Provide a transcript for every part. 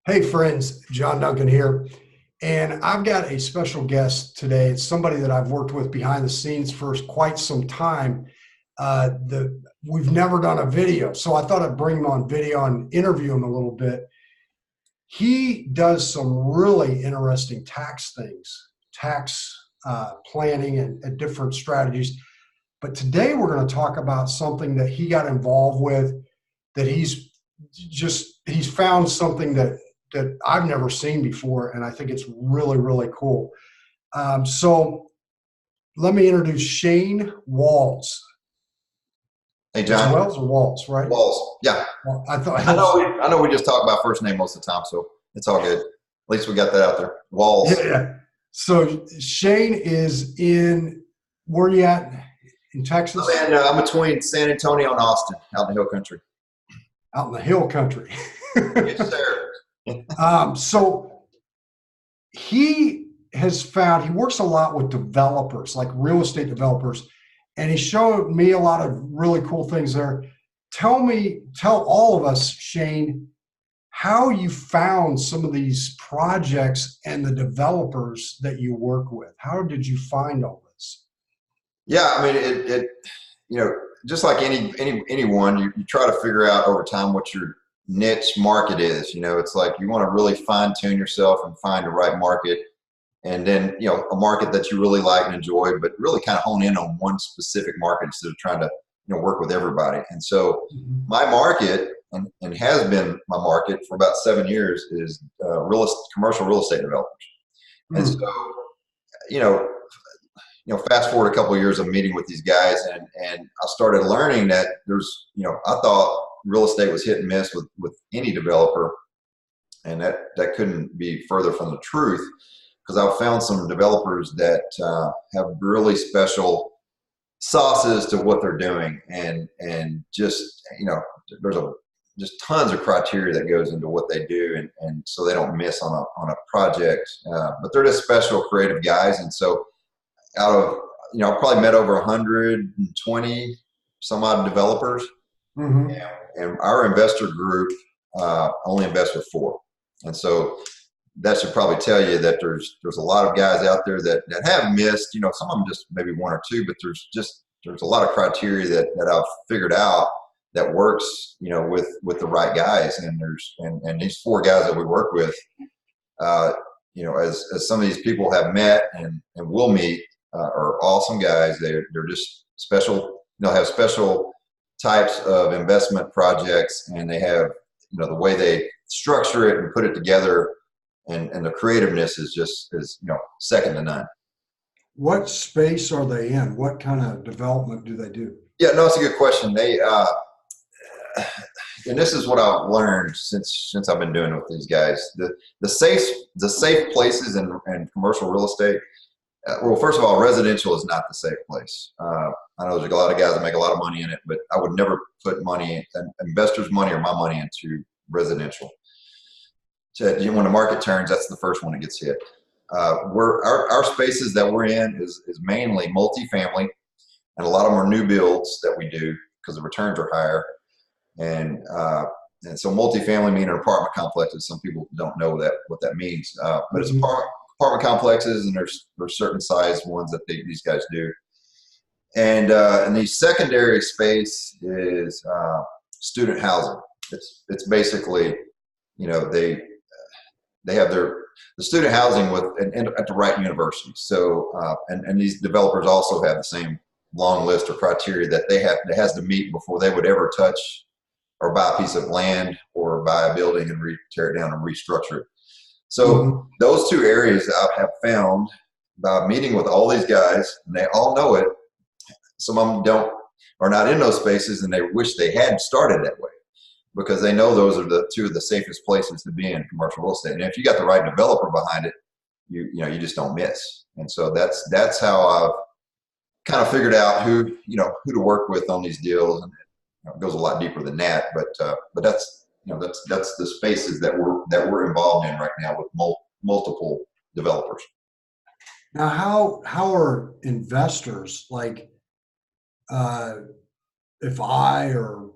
Hey friends, John Duncan here. And I've got a special guest today. It's somebody that I've worked with behind the scenes for quite some time. We've never done a video, so I thought I'd bring him on video and interview him a little bit. He does some really interesting tax things, tax planning and different strategies. But today we're going to talk about something that he got involved with that he's found something that I've never seen before, and I think it's really really cool. So let me introduce Shane Walls. Hey, It's John. Wells or Walls, right? Walls. Yeah. Well, I thought I know that's we I know we just talk about first name most of the time, so it's all good. At least we got that out there. yeah, Walls. yeah. So Shane is in where you at in Texas? I'm between San Antonio and Austin, out in the hill country. Out in the hill country. Yes, sir. So he has found he works a lot with developers, like real estate developers, and he showed me a lot of really cool things there. Tell all of us, Shane, how you found some of these projects and the developers that you work with. How did you find all this? Yeah, I mean you know, just like anyone, you try to figure out over time what your niche market is. It's like you want to really fine tune yourself and find the right market, and then a market that you really like and enjoy, but really kind of hone in on one specific market instead of trying to work with everybody. And so Mhm. my market, and has been my market for about 7 years, is commercial real estate developers. And so Mm. you know fast forward a couple of years of meeting with these guys, and I started learning that I thought real estate was hit and miss with any developer, and that couldn't be further from the truth, because I've found some developers that have really special sauces to what they're doing, and just there's just tons of criteria that goes into what they do, and so they don't miss on a project, but they're just special creative guys. And so out of I've probably met over 120 some odd developers, Hmm. and our investor group only invests with four. And so that should probably tell you that there's a lot of guys out there that have missed. Some of them just maybe one or two, but there's a lot of criteria that I've figured out that works, with the right guys. And and these four guys that we work with, uh, as some of these people have met and will meet, are awesome guys. They're just special. They'll have special types of investment projects, and they have the way they structure it and put it together, and the creativeness is second to none. What space are they in? What kind of development do they do? Yeah, no, it's a good question. And this is what I've learned since I've been doing it with these guys. The safe places in commercial real estate. Well, first of all, residential is not the safe place. I know there's a lot of guys that make a lot of money in it, but I would never put investors' money or my money into residential. So when the market turns, that's the first one that gets hit. Our spaces that we're in is mainly multifamily, and a lot of them are new builds that we do because the returns are higher. And so multifamily meaning apartment complexes. Some people don't know what that means, but it's Hmm. apartment complexes, and there's certain size ones that these guys do. And the secondary space is student housing. It's basically, they have the student housing and at the right university. So and these developers also have the same long list of criteria that has to meet before they would ever touch or buy a piece of land or buy a building and tear it down and restructure it. So Hmm. those two areas I have found by meeting with all these guys, and they all know it. Some of them are not in those spaces, and they wish they had started that way, because they know those are the two of the safest places to be in commercial real estate. And if you got the right developer behind it, you just don't miss. And so that's how I've kind of figured out who to work with on these deals. And it goes a lot deeper than that, but that's the spaces that we're involved in right now with multiple developers. Now, how are investors like uh, if I or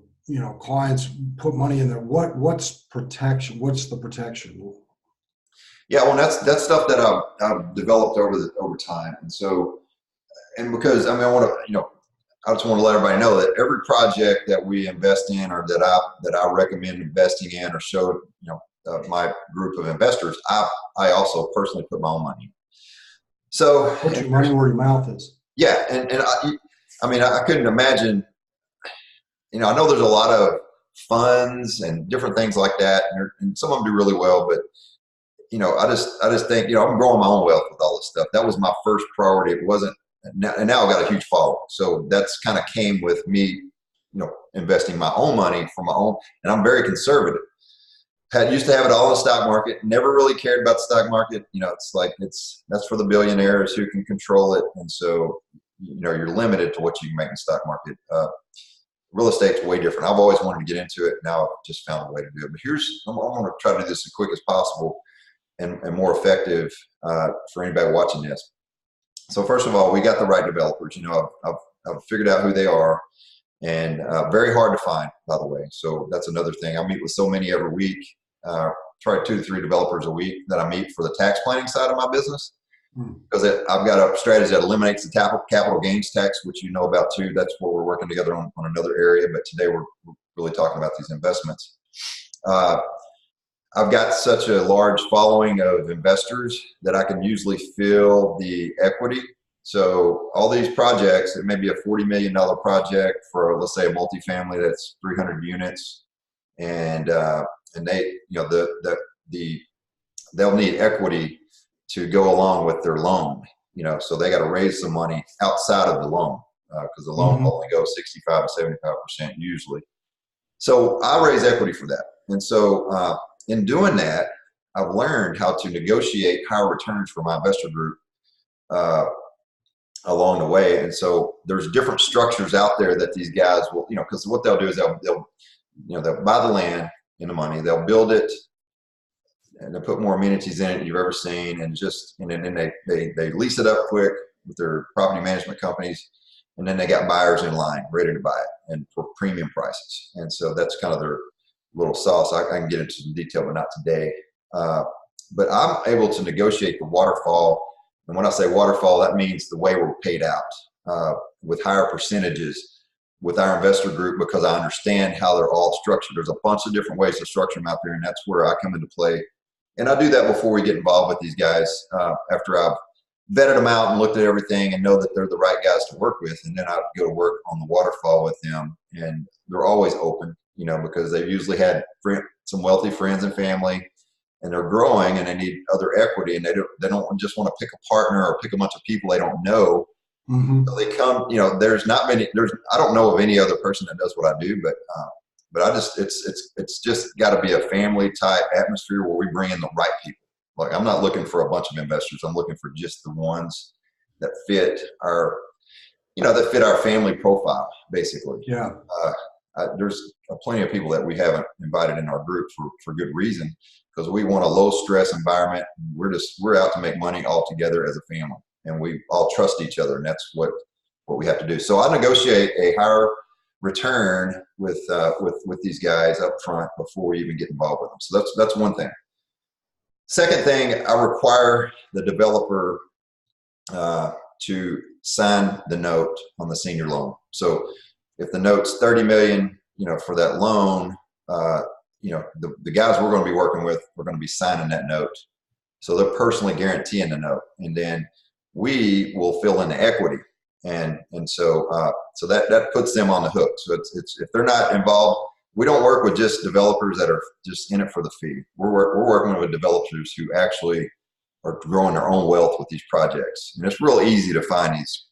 clients put money in there. What's protection? What's the protection? Yeah, well, that's stuff that I've developed over time, and because I want to, I just want to let everybody know that every project that we invest in, or that I recommend investing in, or show my group of investors, I also personally put my own money in. So put your money where your mouth is. Yeah, and I couldn't imagine. I know there's a lot of funds and different things like that, and some of them do really well, but I just think, I'm growing my own wealth with all this stuff. That was my first priority. It wasn't, and now I've got a huge following. So that's kind of came with me, investing my own money for my own, and I'm very conservative. Used to have it all in the stock market, never really cared about the stock market. That's for the billionaires who can control it. And so, you're limited to what you can make in the stock market. Real estate's way different. I've always wanted to get into it. Now I've just found a way to do it. But I'm going to try to do this as quick as possible and more effective for anybody watching this. So first of all, we got the right developers. I've figured out who they are, and very hard to find, by the way. So that's another thing. I meet with so many every week. Try 2 to 3 developers a week that I meet for the tax planning side of my business, because I've got a strategy that eliminates the capital gains tax, which you know about too. That's what we're working together on another area. But today we're really talking about these investments. I've got such a large following of investors that I can usually fill the equity. So all these projects, it may be a $40 million project for, let's say, a multifamily that's 300 units, and they, they'll need equity to go along with their loan. So they got to raise some money outside of the loan, because the loan will only go 65 to 75% usually. So I raise equity for that, and so in doing that, I've learned how to negotiate higher returns for my investor group along the way. And so there's different structures out there that these guys will, because what they'll do is they'll buy the land and the money, they'll build it, and they'll put more amenities in it than you've ever seen, and then they lease it up quick with their property management companies, and then they got buyers in line ready to buy it, and for premium prices. And so that's kind of their little sauce. I can get into some detail, but not today. But I'm able to negotiate the waterfall. And when I say waterfall, that means the way we're paid out with higher percentages with our investor group, because I understand how they're all structured. There's a bunch of different ways to structure them out there, and that's where I come into play. And I do that before we get involved with these guys, after I've vetted them out and looked at everything and know that they're the right guys to work with. And then I go to work on the waterfall with them, and they're always open, because they've usually had some wealthy friends and family, and they're growing, and they need other equity, and they don't just want to pick a partner or pick a bunch of people they don't know. So they come, I don't know of any other person that does what I do, but it's just got to be a family type atmosphere where we bring in the right people. Like, I'm not looking for a bunch of investors. I'm looking for just the ones that fit our family profile, basically. Yeah. There's plenty of people that we haven't invited in our group for good reason, because we want a low stress environment. We're out to make money all together as a family, and we all trust each other, and that's what we have to do. So I negotiate a higher return with these guys up front before we even get involved with them. So that's one thing. Second thing, I require the developer to sign the note on the senior loan. So if the note's $30 million, for that loan, the guys we're going to be working with, we're going to be signing that note. So they're personally guaranteeing the note, and then we will fill in the equity, and so that puts them on the hook. So it's if they're not involved, we don't work with just developers that are just in it for the fee. We're working with developers who actually are growing their own wealth with these projects, and it's real easy to find these.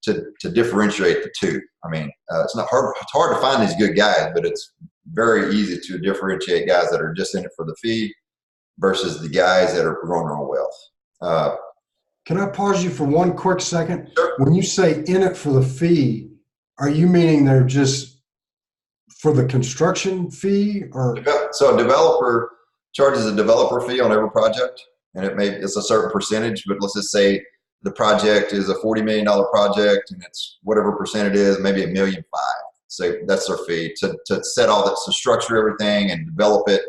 To differentiate the two. It's not hard. It's hard to find these good guys, but it's very easy to differentiate guys that are just in it for the fee versus the guys that are growing their own wealth. Can I pause you for one quick second? Sure. When you say in it for the fee, are you meaning they're just for the construction fee, or? So a developer charges a developer fee on every project, and it's a certain percentage, but let's just say the project is a $40 million project, and it's whatever percent it is, maybe $1.5 million. say that's their fee to set all that, to structure everything and develop it.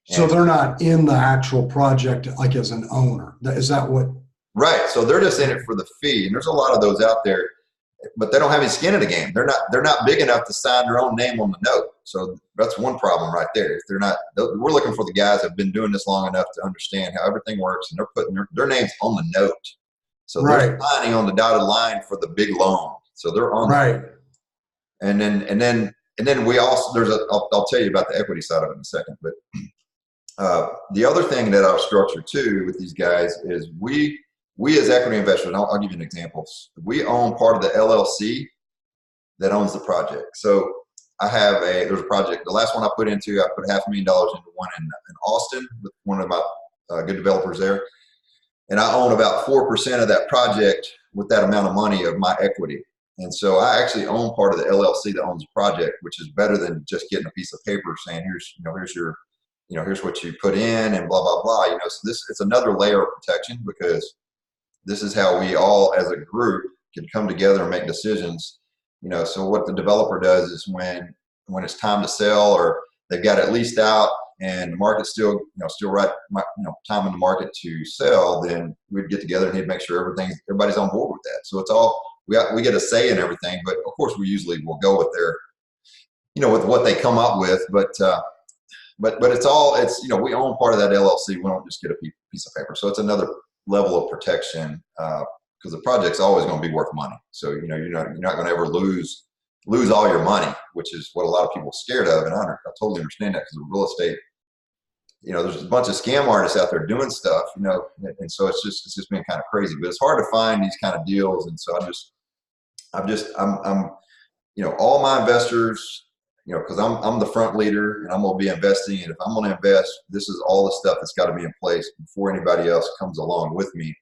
So they're not in the actual project like as an owner. Is that what? Right. So they're just in it for the fee. And there's a lot of those out there, but they don't have any skin in the game. They're not big enough to sign their own name on the note. So that's one problem right there. If they're not, we're looking for the guys that have been doing this long enough to understand how everything works, and they're putting their names on the note. So they're signing on the dotted line for the big loan. So they're on right. And then we also, I'll tell you about the equity side of it in a second, but the other thing that I've structured too with these guys is we as equity investors, I'll give you an example. We own part of the LLC that owns the project. So there's a project, the last one I put $500,000 into one in Austin with one of my good developers there. And I own about 4% of that project with that amount of money of my equity. And so I actually own part of the LLC that owns the project, which is better than just getting a piece of paper saying, here's what you put in and blah, blah, blah. So it's another layer of protection, because this is how we all as a group can come together and make decisions. So what the developer does is when it's time to sell, or they've got it leased out and the market's still right, time in the market to sell, then we'd get together and he'd make sure everybody's on board with that. So it's all, we get a say in everything, but of course we usually will go with their, with what they come up with, but it's we own part of that LLC. We don't just get a piece of paper. So it's another level of protection, because the project's always going to be worth money. So you're not going to ever lose all your money, which is what a lot of people are scared of. And I totally understand that, because of real estate, there's a bunch of scam artists out there doing stuff, and so it's just been kind of crazy. But it's hard to find these kind of deals, and so I'm all my investors, because I'm the front leader and I'm going to be investing. And if I'm going to invest, this is all the stuff that's got to be in place before anybody else comes along with me.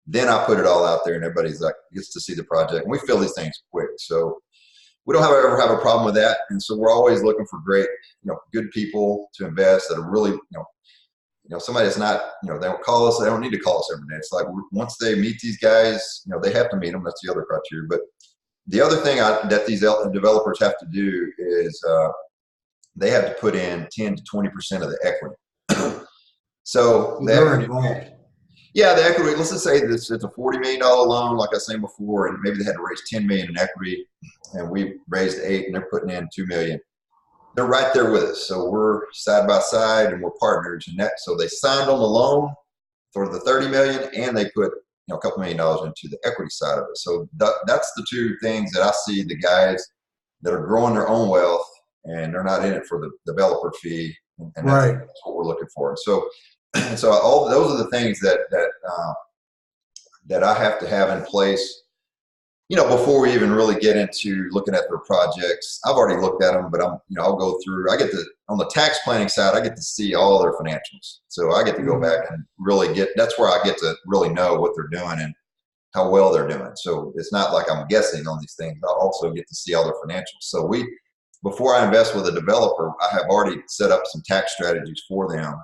Then I put it all out there and everybody's gets to see the project, and we fill these things quick. So we don't ever have a problem with that. And so we're always looking for great, good people to invest that are really, somebody that's not, they don't call us. They don't need to call us every day. It's like once they meet these guys, they have to meet them. That's the other criteria. But the other thing that these developers have to do is they have to put in 10 to 20% of the equity. So they're involved. Yeah, the equity, let's just say it's a $40 million loan, like I was saying before, and maybe they had to raise $10 million in equity, and we raised $8 million, and they're putting in $2 million. They're right there with us. So we're side by side and we're partners. And so they signed on the loan for the $30 million, and they put a couple $1 million into the equity side of it. So that's the two things that I see the guys that are growing their own wealth, and they're not in it for the developer fee, and that's what we're looking for. And so all those are the things that I have to have in place, before we even really get into looking at their projects. I've already looked at them, but I'll go through. On the tax planning side, I get to see all their financials. So I get to go back and really that's where I get to really know what they're doing and how well they're doing. So it's not like I'm guessing on these things. I also get to see all their financials. So before I invest with a developer, I have already set up some tax strategies for them,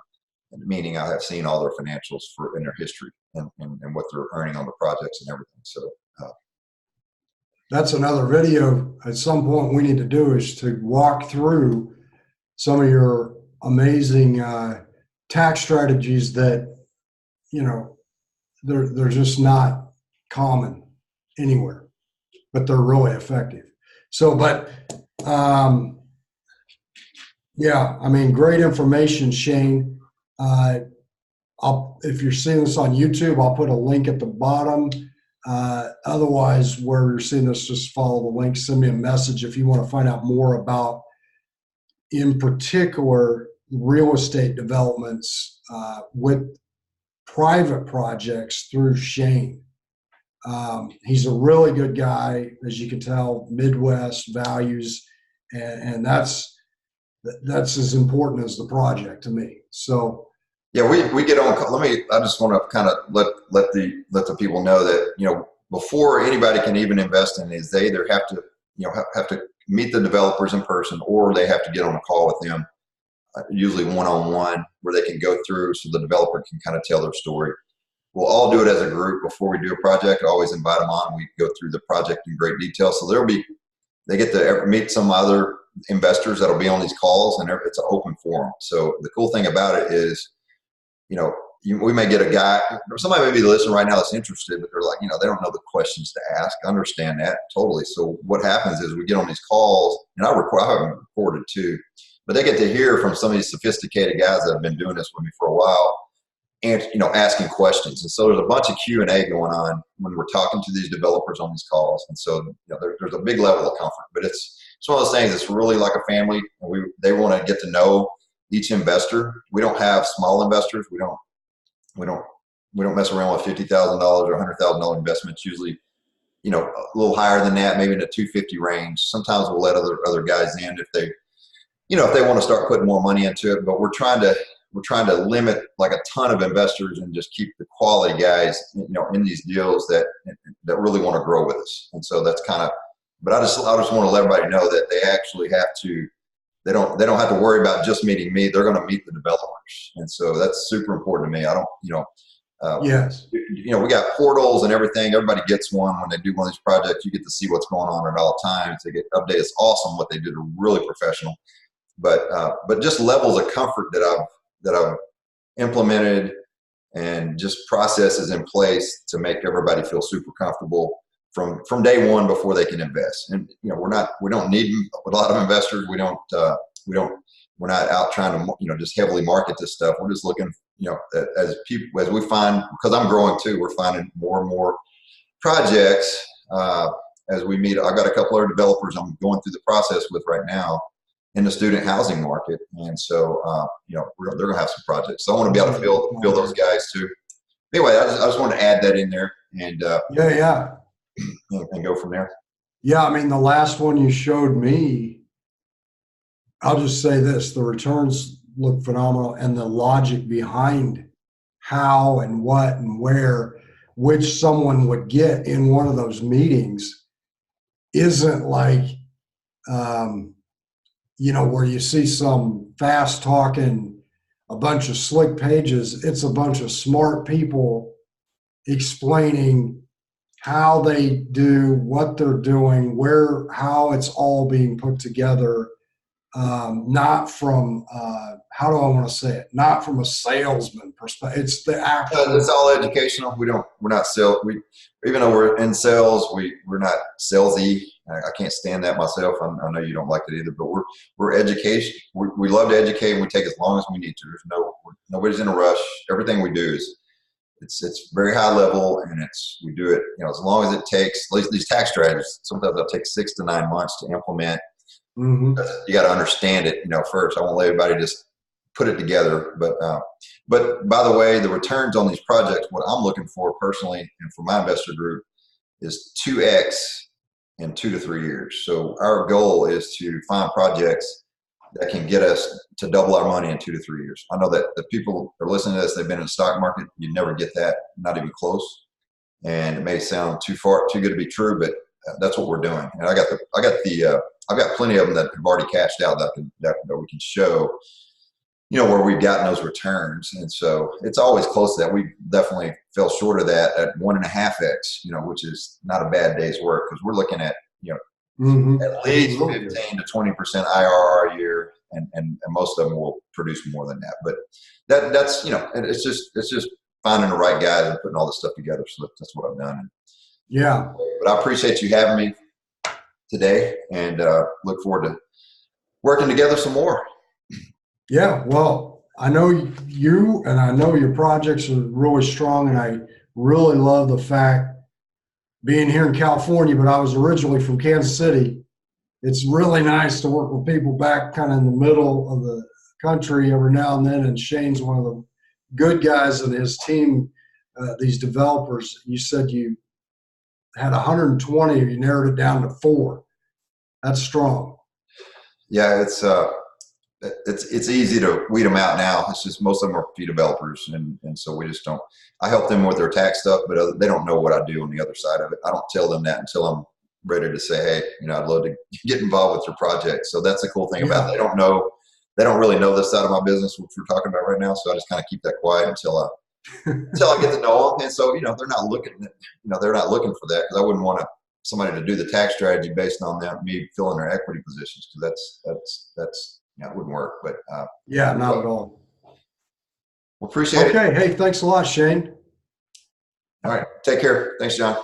meaning I have seen all their financials in their history and what they're earning on the projects and everything. So that's another video at some point we need to do, is to walk through some of your amazing tax strategies that, they're just not common anywhere, but they're really effective. So, great information, Shane. If you're seeing this on YouTube, I'll put a link at the bottom. Otherwise, where you're seeing this, just follow the link. Send me a message if you want to find out more about, in particular, real estate developments with private projects through Shane. He's a really good guy, as you can tell, Midwest values, and that's as important as the project to me. So. Yeah, we get on. I just want to kind of let the people know that, before anybody can even invest in these, they either have to have to meet the developers in person, or they have to get on a call with them, usually one-on-one, where they can go through so the developer can kind of tell their story. We'll all do it as a group before we do a project. I always invite them on. We go through the project in great detail. So there'll be they get to meet some other investors that'll be on these calls, and it's an open forum. So the cool thing about it is, we may get a guy, or somebody may be listening right now that's interested, but they're like, they don't know the questions to ask. I understand that totally. So what happens is we get on these calls, and I have them recorded too, but they get to hear from some of these sophisticated guys that have been doing this with me for a while, and asking questions. And so there's a bunch of Q&A going on when we're talking to these developers on these calls. And so there's a big level of comfort, but it's one of those things. It's really like a family. They want to get to know each investor. We don't have small investors. We don't mess around with $50,000 or $100,000 investments. Usually, a little higher than that, maybe in the 250 range. Sometimes we'll let other guys in if they want to start putting more money into it. But we're trying to limit like a ton of investors and just keep the quality guys, in these deals that really want to grow with us. And so that's kind of. But I just want to let everybody know that they actually have to. They don't have to worry about just meeting me. They're going to meet the developers, and so that's super important to me. I don't, yes, we got portals and everything. Everybody gets one when they do one of these projects. You get to see what's going on at all times. They get updated. It's awesome what they do. They're really professional, but just levels of comfort that I've implemented, and just processes in place to make everybody feel super comfortable from day one before they can invest. And we don't need a lot of investors. We're not out trying to just heavily market this stuff. We're just looking as we find, because I'm growing too, we're finding more and more projects as we meet. I've got a couple other developers I'm going through the process with right now in the student housing market, and so they're going to have some projects. So I want to be able to fill those guys too. Anyway, I just wanted to add that in there, and and go from there. Yeah, I mean, the last one you showed me, I'll just say this: the returns look phenomenal, and the logic behind how and what and where, which someone would get in one of those meetings, isn't like, where you see some fast talking, a bunch of slick pages. It's a bunch of smart people explaining how they do what they're doing, how it's all being put together. Not from how do I want to say it? Not from a salesman perspective. It's the actual. It's all educational. We're not sales. Even though we're in sales, we're not salesy. I can't stand that myself. I know you don't like it either. But we're education. We love to educate, and we take as long as we need to. Nobody's in a rush. Everything we do is it's very high level, and we do it as long as it takes. At least these tax strategies, sometimes they'll take 6 to 9 months to implement. Mm-hmm. You got to understand it, first. I won't let everybody just put it together. But by the way, the returns on these projects, what I'm looking for personally and for my investor group, is 2x in 2 to 3 years. So our goal is to find projects that can get us to double our money in 2 to 3 years. I know that the people that are listening to this, they've been in the stock market. You never get that, not even close. And it may sound too good to be true, but that's what we're doing. And I've got plenty of them that have already cashed out that we can show, where we've gotten those returns. And so it's always close to that. We definitely fell short of that at 1.5x, which is not a bad day's work, because we're looking at, at least 15 to 20% IRR a year, and most of them will produce more than that. But that's it's just finding the right guys and putting all this stuff together. So that's what I've done. Yeah. But I appreciate you having me today, and look forward to working together some more. Yeah, well, I know you, and I know your projects are really strong, and I really love the fact, being here in California, but I was originally from Kansas City. It's really nice to work with people back kind of in the middle of the country every now and then, and Shane's one of the good guys in his team, these developers. You said you had 120, you narrowed it down to 4. That's strong. Yeah, it's easy to weed them out now. It's just most of them are fee developers, and so we just don't. I help them with their tax stuff, but they don't know what I do on the other side of it. I don't tell them that until I'm ready to say, hey, I'd love to get involved with your project. So that's the cool thing about it. They don't know. They don't really know this side of my business, which we're talking about right now. So I just kind of keep that quiet until I get to know them. And so they're not looking. They're not looking for that, because I wouldn't want to somebody to do the tax strategy based on them, me filling their equity positions, because that's it wouldn't work. But Yeah, not at all. We'll appreciate it. Okay. Hey, thanks a lot, Shane. All right. Take care. Thanks, John.